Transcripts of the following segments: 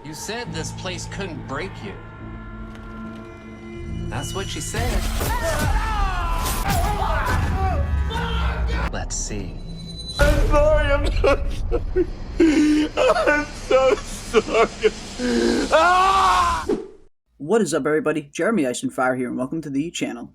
You said this place couldn't break you. That's what you said. Let's see. I'm sorry, I'm so sorry. I'm so sorry. Ah! What is up, everybody? Jeremy Eisenfire here, and welcome to the channel.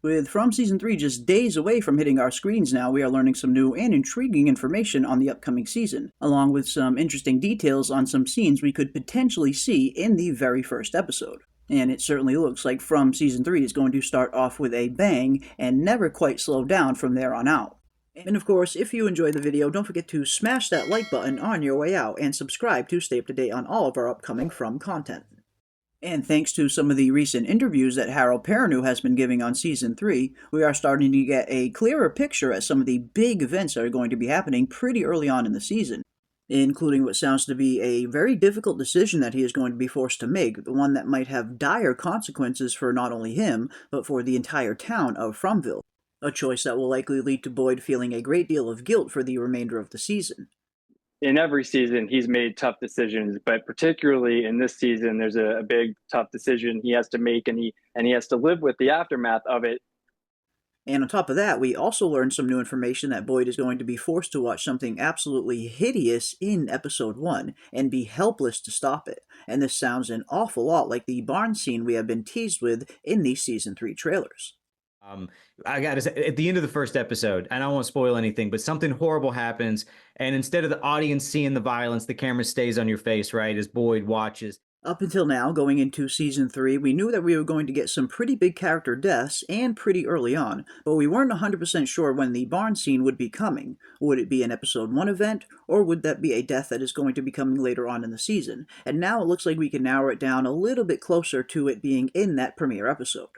With From Season 3 just days away from hitting our screens now, we are learning some new and intriguing information on the upcoming season, along with some interesting details on some scenes we could potentially see in the very first episode. And it certainly looks like From Season 3 is going to start off with a bang and never quite slow down from there on out. And of course, if you enjoyed the video, don't forget to smash that like button on your way out and subscribe to stay up to date on all of our upcoming From content. And thanks to some of the recent interviews that Harold Perrineau has been giving on Season 3, we are starting to get a clearer picture at some of the big events that are going to be happening pretty early on in the season, including what sounds to be a very difficult decision that he is going to be forced to make, the one that might have dire consequences for not only him, but for the entire town of Fromville, a choice that will likely lead to Boyd feeling a great deal of guilt for the remainder of the season. In every season, he's made tough decisions, but particularly in this season, there's a big, tough decision he has to make, and he has to live with the aftermath of it. And on top of that, we also learned some new information that Boyd is going to be forced to watch something absolutely hideous in Episode 1 and be helpless to stop it. And this sounds an awful lot like the barn scene we have been teased with in the Season 3 trailers. I gotta say, at the end of the first episode, and I won't spoil anything, but something horrible happens, and instead of the audience seeing the violence, the camera stays on your face, right, as Boyd watches. Up until now, going into Season 3, we knew that we were going to get some pretty big character deaths, and pretty early on, but we weren't 100% sure when the barn scene would be coming. Would it be an Episode 1 event, or would that be a death that is going to be coming later on in the season? And now it looks like we can narrow it down a little bit closer to it being in that premiere episode.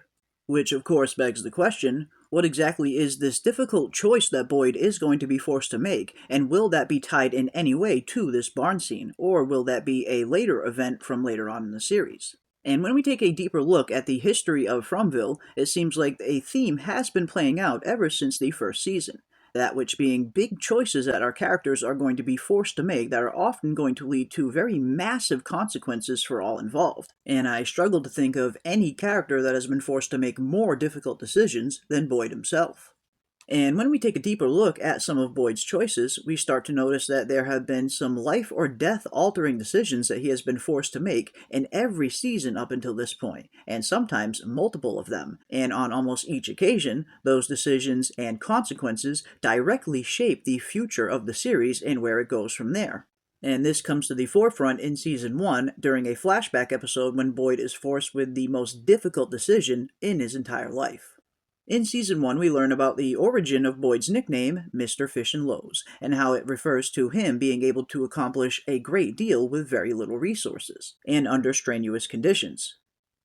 Which, of course, begs the question, what exactly is this difficult choice that Boyd is going to be forced to make, and will that be tied in any way to this barn scene, or will that be a later event from later on in the series? And when we take a deeper look at the history of Fromville, it seems like a theme has been playing out ever since the first season. That which being big choices that our characters are going to be forced to make that are often going to lead to very massive consequences for all involved. And I struggle to think of any character that has been forced to make more difficult decisions than Boyd himself. And when we take a deeper look at some of Boyd's choices, we start to notice that there have been some life or death altering decisions that he has been forced to make in every season up until this point, and sometimes multiple of them. And on almost each occasion, those decisions and consequences directly shape the future of the series and where it goes from there. And this comes to the forefront in Season 1 during a flashback episode when Boyd is forced with the most difficult decision in his entire life. In Season 1, we learn about the origin of Boyd's nickname, Mr. Fish and Loaves, and how it refers to him being able to accomplish a great deal with very little resources, and under strenuous conditions.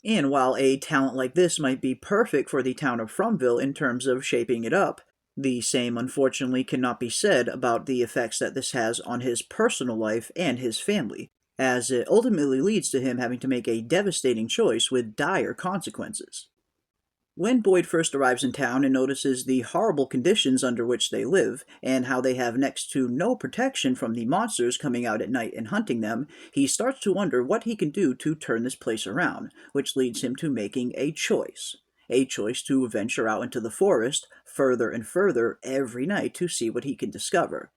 And while a talent like this might be perfect for the town of Fromville in terms of shaping it up, the same unfortunately cannot be said about the effects that this has on his personal life and his family, as it ultimately leads to him having to make a devastating choice with dire consequences. When Boyd first arrives in town and notices the horrible conditions under which they live, and how they have next to no protection from the monsters coming out at night and hunting them, he starts to wonder what he can do to turn this place around, which leads him to making a choice. A choice to venture out into the forest, further and further every night to see what he can discover.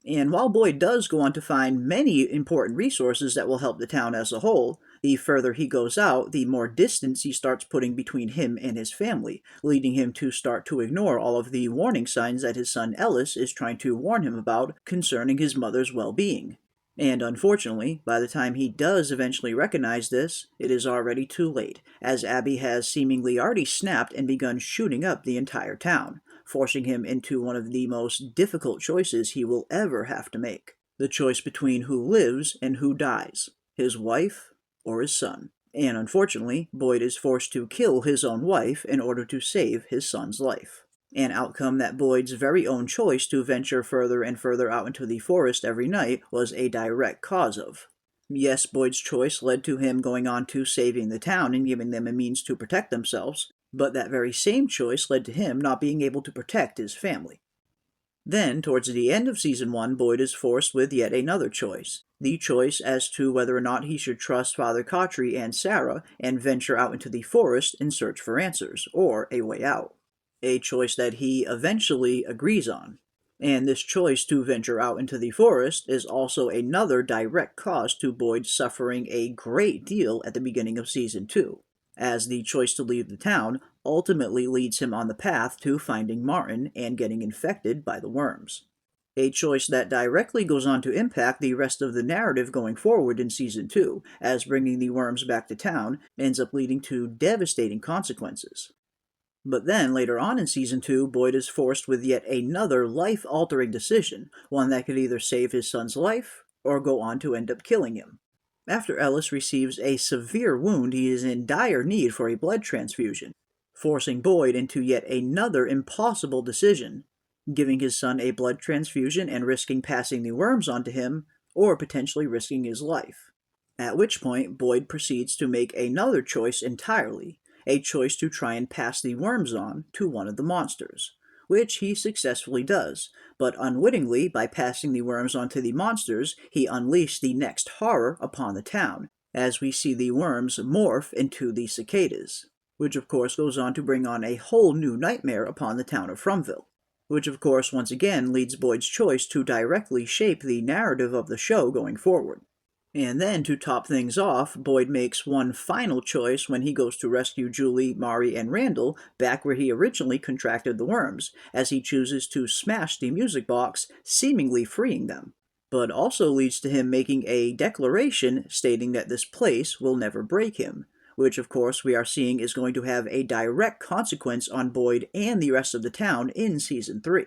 And while Boyd does go on to find many important resources that will help the town as a whole, the further he goes out, the more distance he starts putting between him and his family, leading him to start to ignore all of the warning signs that his son Ellis is trying to warn him about concerning his mother's well-being. And unfortunately, by the time he does eventually recognize this, it is already too late, as Abby has seemingly already snapped and begun shooting up the entire town, forcing him into one of the most difficult choices he will ever have to make. The choice between who lives and who dies, his wife or his son. And unfortunately, Boyd is forced to kill his own wife in order to save his son's life. An outcome that Boyd's very own choice to venture further and further out into the forest every night was a direct cause of. Yes, Boyd's choice led to him going on to saving the town and giving them a means to protect themselves, but that very same choice led to him not being able to protect his family. Then, towards the end of Season 1, Boyd is forced with yet another choice. The choice as to whether or not he should trust Father Cautry and Sarah and venture out into the forest in search for answers, or a way out. A choice that he eventually agrees on. And this choice to venture out into the forest is also another direct cause to Boyd suffering a great deal at the beginning of Season 2, as the choice to leave the town ultimately leads him on the path to finding Martin and getting infected by the worms. A choice that directly goes on to impact the rest of the narrative going forward in Season 2, as bringing the worms back to town ends up leading to devastating consequences. But then, later on in Season 2, Boyd is forced with yet another life-altering decision, one that could either save his son's life, or go on to end up killing him. After Ellis receives a severe wound, he is in dire need for a blood transfusion, forcing Boyd into yet another impossible decision, giving his son a blood transfusion and risking passing the worms onto him, or potentially risking his life. At which point, Boyd proceeds to make another choice entirely, a choice to try and pass the worms on to one of the monsters, which he successfully does, but unwittingly, by passing the worms on to the monsters, he unleashed the next horror upon the town, as we see the worms morph into the cicadas, which of course goes on to bring on a whole new nightmare upon the town of Fromville, which of course once again leads Boyd's choice to directly shape the narrative of the show going forward. And then, to top things off, Boyd makes one final choice when he goes to rescue Julie, Mari, and Randall back where he originally contracted the worms, as he chooses to smash the music box, seemingly freeing them. But also leads to him making a declaration stating that this place will never break him, which of course we are seeing is going to have a direct consequence on Boyd and the rest of the town in Season 3.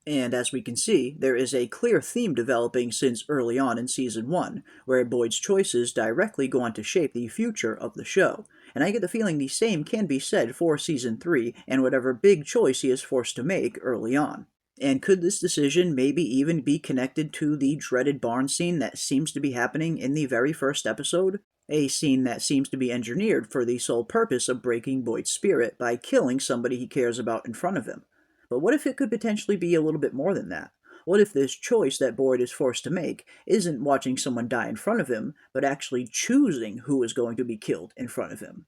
And as we can see, there is a clear theme developing since early on in Season 1, where Boyd's choices directly go on to shape the future of the show, and I get the feeling the same can be said for Season 3 and whatever big choice he is forced to make early on. And could this decision maybe even be connected to the dreaded barn scene that seems to be happening in the very first episode? A scene that seems to be engineered for the sole purpose of breaking Boyd's spirit by killing somebody he cares about in front of him. But what if it could potentially be a little bit more than that? What if this choice that Boyd is forced to make isn't watching someone die in front of him, but actually choosing who is going to be killed in front of him?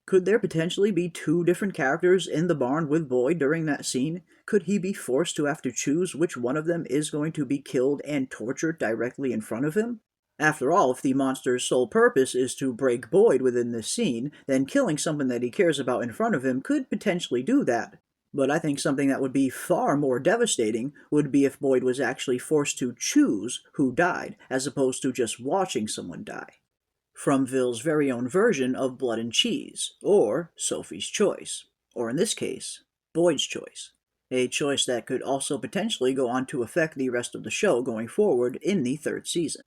Could there potentially be two different characters in the barn with Boyd during that scene? Could he be forced to have to choose which one of them is going to be killed and tortured directly in front of him? After all, if the monster's sole purpose is to break Boyd within this scene, then killing someone that he cares about in front of him could potentially do that. But I think something that would be far more devastating would be if Boyd was actually forced to choose who died, as opposed to just watching someone die. Fromville's very own version of Blood and Cheese, or Sophie's Choice, or in this case, Boyd's Choice. A choice that could also potentially go on to affect the rest of the show going forward in the third season.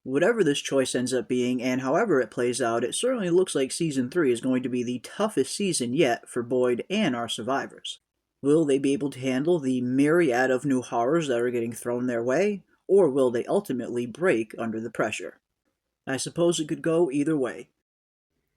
Whatever this choice ends up being, and however it plays out, it certainly looks like Season 3 is going to be the toughest season yet for Boyd and our survivors. Will they be able to handle the myriad of new horrors that are getting thrown their way, or will they ultimately break under the pressure? I suppose it could go either way.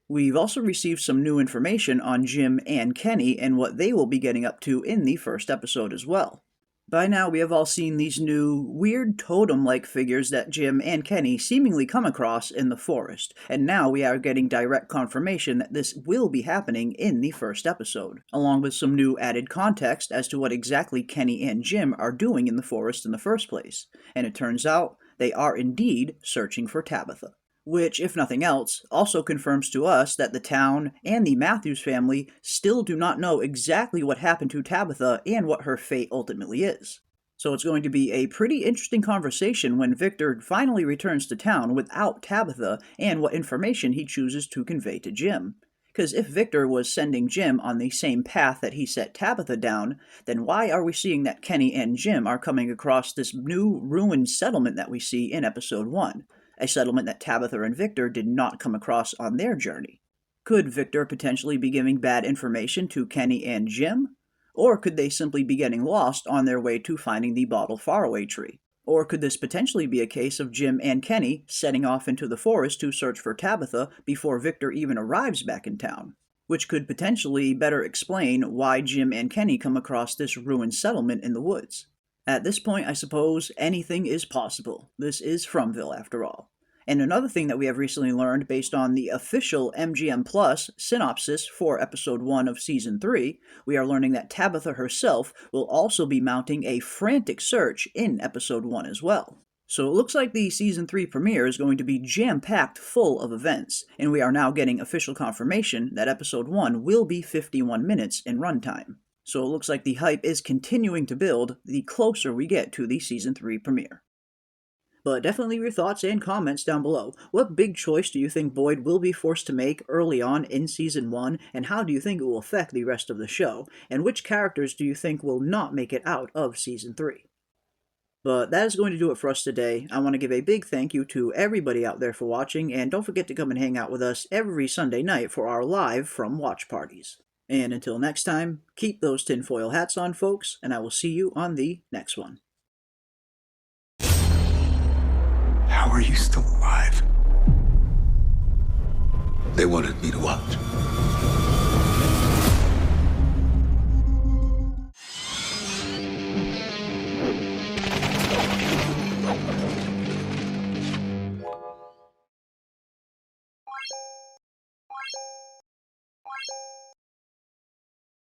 We've also received some new information on Jim and Kenny and what they will be getting up to in the first episode as well. By now, we have all seen these new, weird totem-like figures that Jim and Kenny seemingly come across in the forest, and now we are getting direct confirmation that this will be happening in the first episode, along with some new added context as to what exactly Kenny and Jim are doing in the forest in the first place, and it turns out they are indeed searching for Tabitha. Which, if nothing else, also confirms to us that the town and the Matthews family still do not know exactly what happened to Tabitha and what her fate ultimately is. So it's going to be a pretty interesting conversation when Victor finally returns to town without Tabitha and what information he chooses to convey to Jim. Because if Victor was sending Jim on the same path that he set Tabitha down, then why are we seeing that Kenny and Jim are coming across this new ruined settlement that we see in episode 1? A settlement that Tabitha and Victor did not come across on their journey. Could Victor potentially be giving bad information to Kenny and Jim? Or could they simply be getting lost on their way to finding the bottle faraway tree? Or could this potentially be a case of Jim and Kenny setting off into the forest to search for Tabitha before Victor even arrives back in town? Which could potentially better explain why Jim and Kenny come across this ruined settlement in the woods. At this point, I suppose anything is possible. This is Fromville, after all. And another thing that we have recently learned based on the official MGM Plus synopsis for Episode 1 of Season 3, we are learning that Tabitha herself will also be mounting a frantic search in Episode 1 as well. So it looks like the Season 3 premiere is going to be jam-packed full of events, and we are now getting official confirmation that Episode 1 will be 51 minutes in runtime. So it looks like the hype is continuing to build the closer we get to the Season 3 premiere. But definitely leave your thoughts and comments down below. What big choice do you think Boyd will be forced to make early on in Season 1, and how do you think it will affect the rest of the show? And which characters do you think will not make it out of Season 3? But that is going to do it for us today. I want to give a big thank you to everybody out there for watching, and don't forget to come and hang out with us every Sunday night for our live From watch parties. And until next time, keep those tinfoil hats on, folks, and I will see you on the next one. How are you still alive? They wanted me to watch.